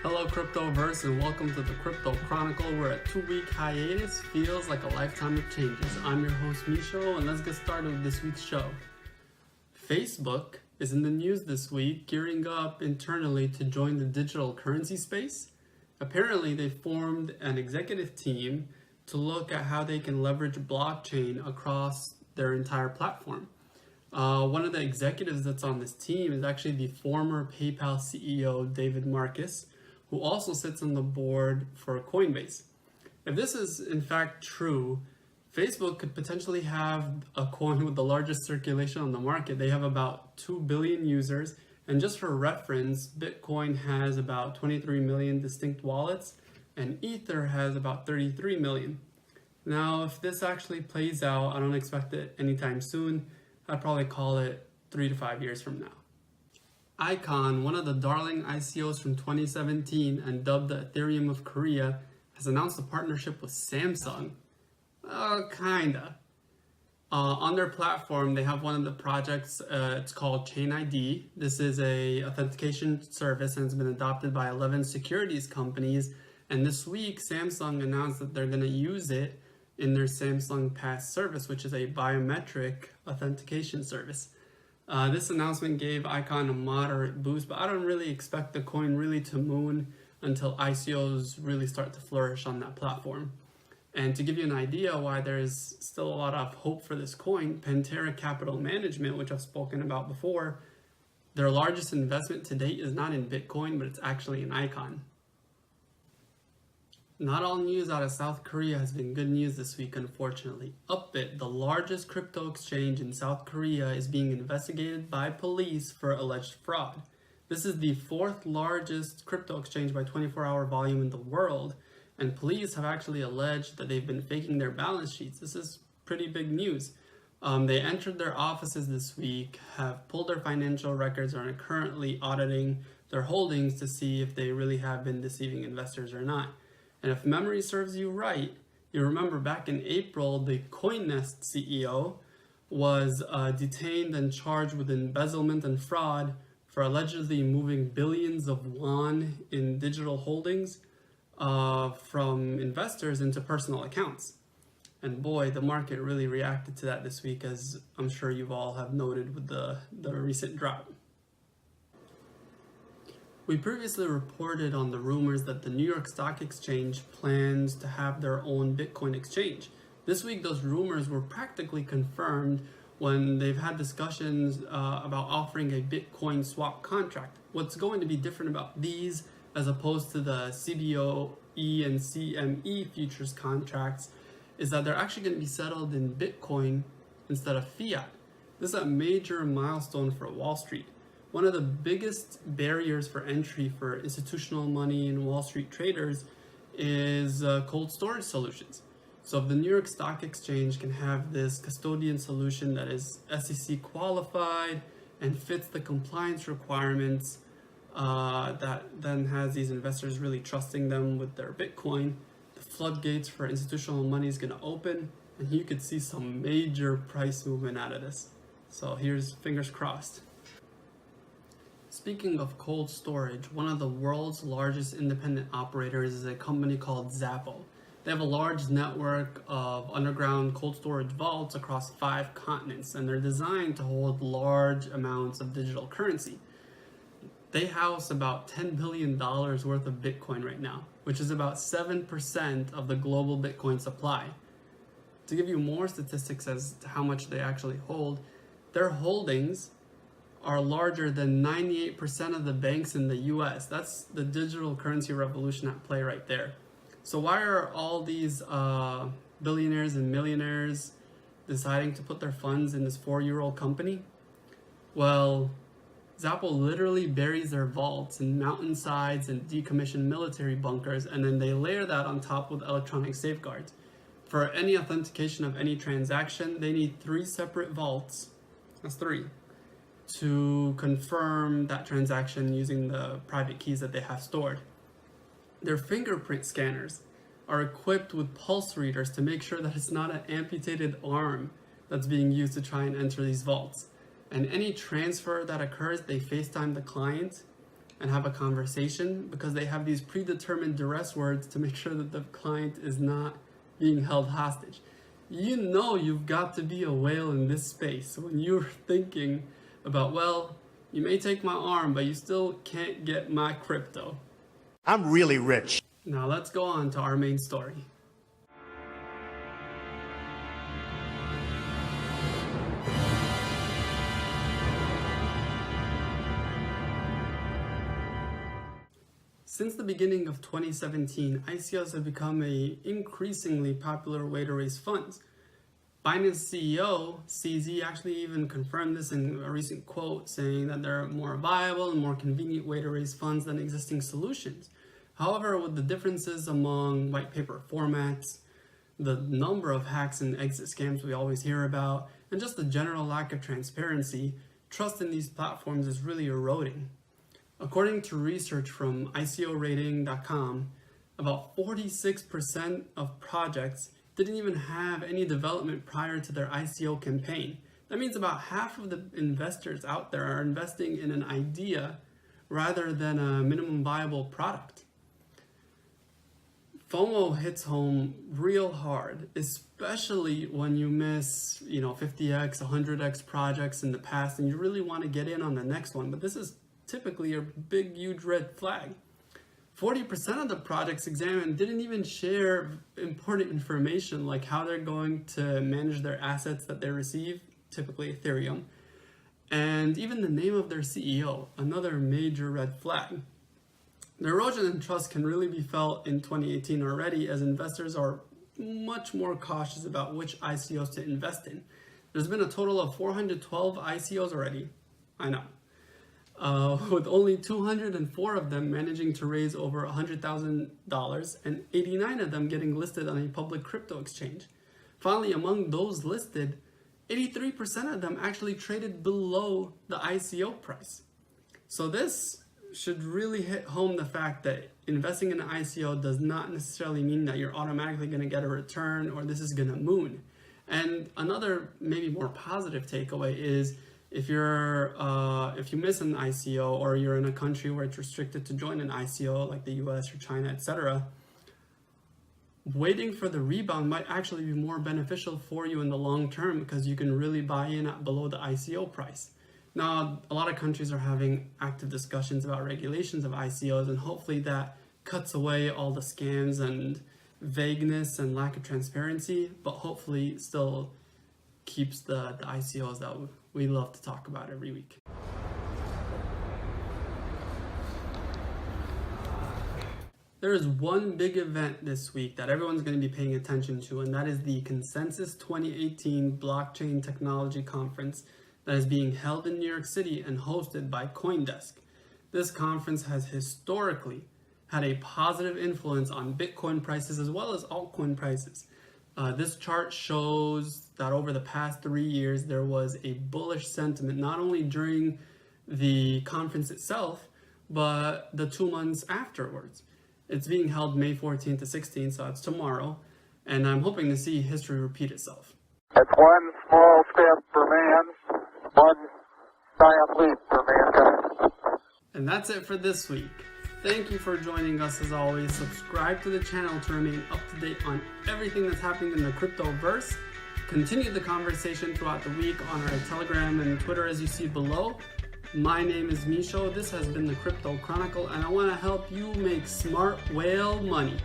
Hello Cryptoverse and welcome to the Crypto Chronicle. We're at 2-week hiatus. Feels like a lifetime of changes. I'm your host Misho and let's get started with this week's show. Facebook is in the news this week, gearing up internally to join the digital currency space. Apparently they formed an executive team to look at how they can leverage blockchain across their entire platform. One of the executives that's on this team is actually the former PayPal CEO, David Marcus, who also sits on the board for Coinbase. If this is in fact true, Facebook could potentially have a coin with the largest circulation on the market. They have about 2 billion users, and just for reference, Bitcoin has about 23 million distinct wallets, and Ether has about 33 million. Now, if this actually plays out, I don't expect it anytime soon. I'd probably call it 3 to 5 years from now. ICON, one of the darling ICOs from 2017 and dubbed the Ethereum of Korea, has announced a partnership with Samsung. Kinda. On their platform, they have one of the projects, it's called Chain ID. This is a authentication service and it's been adopted by 11 securities companies. And this week, Samsung announced that they're gonna use it in their Samsung Pass service, which is a biometric authentication service. This announcement gave ICON a moderate boost, but I don't really expect the coin really to moon until ICOs really start to flourish on that platform. And to give you an idea why there's still a lot of hope for this coin, Pantera Capital Management, which I've spoken about before, their largest investment to date is not in Bitcoin, but it's actually in ICON. Not all news out of South Korea has been good news this week, unfortunately. Upbit, the largest crypto exchange in South Korea, is being investigated by police for alleged fraud. This is the 4th largest crypto exchange by 24-hour volume in the world, and police have actually alleged that they've been faking their balance sheets. This is pretty big news. They entered their offices this week, have pulled their financial records, and are currently auditing their holdings to see if they really have been deceiving investors or not. And if memory serves you right, you remember back in April, the CoinNest CEO was detained and charged with embezzlement and fraud for allegedly moving billions of won in digital holdings from investors into personal accounts. And boy, the market really reacted to that this week, as I'm sure you all have noted with the recent drop. We previously reported on the rumors that the New York Stock Exchange plans to have their own Bitcoin exchange. This week, those rumors were practically confirmed when they've had discussions about offering a Bitcoin swap contract. What's going to be different about these as opposed to the CBOE and CME futures contracts is that they're actually going to be settled in Bitcoin instead of fiat. This is a major milestone for Wall Street. One of the biggest barriers for entry for institutional money and Wall Street traders is cold storage solutions. So if the New York Stock Exchange can have this custodian solution that is SEC qualified and fits the compliance requirements, that then has these investors really trusting them with their Bitcoin, the floodgates for institutional money is going to open, and you could see some major price movement out of this. So here's fingers crossed. Speaking of cold storage, one of the world's largest independent operators is a company called Zappo. They have a large network of underground cold storage vaults across 5 continents, and they're designed to hold large amounts of digital currency. They house about $10 billion worth of Bitcoin right now, which is about 7% of the global Bitcoin supply. To give you more statistics as to how much they actually hold, their holdings are larger than 98% of the banks in the US. That's the digital currency revolution at play right there. So why are all these billionaires and millionaires deciding to put their funds in this 4-year-old company? Well, Zappo literally buries their vaults in mountainsides and decommissioned military bunkers, and then they layer that on top with electronic safeguards. For any authentication of any transaction, they need 3 separate vaults. That's 3. To confirm that transaction using the private keys that they have stored. Their fingerprint scanners are equipped with pulse readers to make sure that it's not an amputated arm that's being used to try and enter these vaults. And any transfer that occurs, they FaceTime the client and have a conversation, because they have these predetermined duress words to make sure that the client is not being held hostage. You know you've got to be a whale in this space when you're thinking about, well, you may take my arm, but you still can't get my crypto. I'm really rich. Now let's go on to our main story. Since the beginning of 2017, ICOs have become an increasingly popular way to raise funds. Binance CEO, CZ, actually even confirmed this in a recent quote, saying that they're a more viable and more convenient way to raise funds than existing solutions. However, with the differences among white paper formats, the number of hacks and exit scams we always hear about, and just the general lack of transparency, trust in these platforms is really eroding. According to research from ICOrating.com, about 46% of projects didn't even have any development prior to their ICO campaign. That means about half of the investors out there are investing in an idea rather than a minimum viable product. FOMO hits home real hard, especially when you miss, 50x, 100x projects in the past and you really want to get in on the next one. But this is typically a big, huge red flag. 40% of the projects examined didn't even share important information like how they're going to manage their assets that they receive, typically Ethereum, and even the name of their CEO, another major red flag. The erosion in trust can really be felt in 2018 already, as investors are much more cautious about which ICOs to invest in. There's been a total of 412 ICOs already, I know, with only 204 of them managing to raise over $100,000 and 89 of them getting listed on a public crypto exchange. Finally, among those listed, 83% of them actually traded below the ICO price. So this should really hit home the fact that investing in an ICO does not necessarily mean that you're automatically going to get a return or this is going to moon. And another maybe more positive takeaway is if you miss an ICO or you're in a country where it's restricted to join an ICO like the US or China, etc., waiting for the rebound might actually be more beneficial for you in the long term because you can really buy in at below the ICO price. Now, a lot of countries are having active discussions about regulations of ICOs, and hopefully that cuts away all the scams and vagueness and lack of transparency, but hopefully still keeps the ICOs that we love to talk about every week. There is one big event this week that everyone's going to be paying attention to, and that is the Consensus 2018 Blockchain Technology Conference that is being held in New York City and hosted by CoinDesk. This conference has historically had a positive influence on Bitcoin prices as well as altcoin prices. This chart shows that over the past 3 years, there was a bullish sentiment, not only during the conference itself, but the 2 months afterwards. It's being held May 14th to 16th, so it's tomorrow, and I'm hoping to see history repeat itself. It's one small step for man, one giant leap for mankind. And that's it for this week. Thank you for joining us as always. Subscribe to the channel to remain up to date on everything that's happening in the cryptoverse. Continue the conversation throughout the week on our Telegram and Twitter as you see below. My name is Misho. This has been the Crypto Chronicle, and I want to help you make smart whale money.